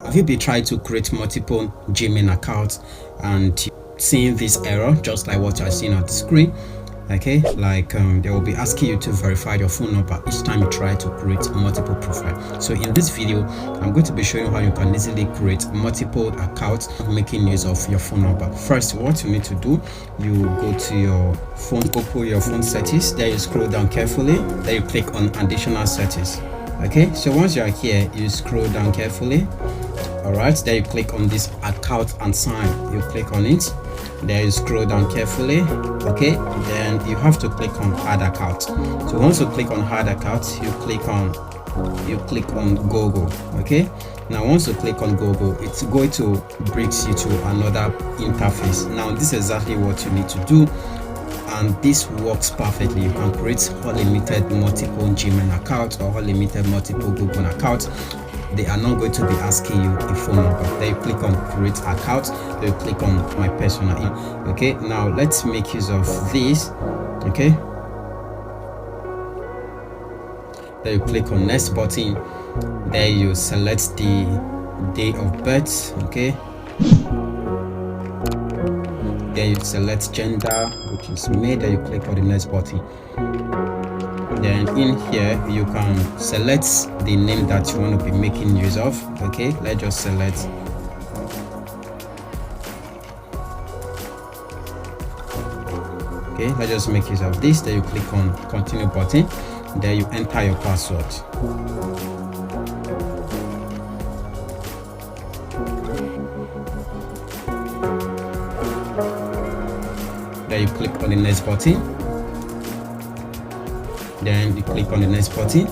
Have you been trying to create multiple Gmail accounts and seeing this error just like what you're seeing on the screen? Okay, like they will be asking you to verify your phone number each time you try to create multiple profiles. So in this video, I'm going to be showing you how you can easily create multiple accounts making use of your phone number. First, what you need to do, you go to your phone, open your phone settings, then you scroll down carefully, then you click on additional settings. Okay, so once you are here, you scroll down carefully. All right, then you click on this account and sign. You click on it, then you scroll down carefully. Okay, then you have to click on add account. So once you click on add account, you click on Google. Okay, now once you click on Google, it's going to bring you to another interface. Now this is exactly what you need to do, and this works perfectly. You can create unlimited multiple Gmail accounts or unlimited multiple Google accounts. They are not going to be asking you a phone number. Then you click on create account, then you click on my personal email. Okay, now let's make use of this. Okay, then you click on next button, then you select the day of birth. Okay, then you select gender, which is male, then you click on the next button. Then in here you can select the name that you want to be making use of. Okay, let's just select let's just make use of this. Then you click on continue button, then you enter your password. Then you click on the next button, then you click on the next button.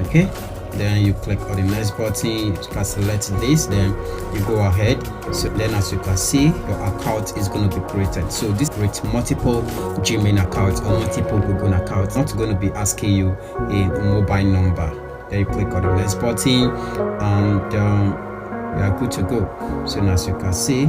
Okay, then you click on the next button, you can select this, then you go ahead. So then as you can see, your account is going to be created. So this creates multiple Gmail accounts or multiple Google accounts. Not going to be asking you a mobile number. Then you click on the next button and you are good to go. So now as you can see,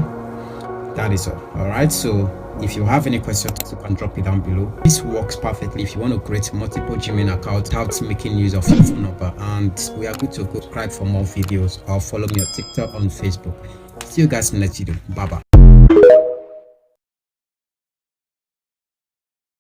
that is all right. So if you have any questions, you can drop it down below. This works perfectly if you want to create multiple Gmail accounts without making use of your phone number. And we are good to go. Subscribe for more videos or follow me on TikTok, on Facebook. See you guys in the next video. Bye bye.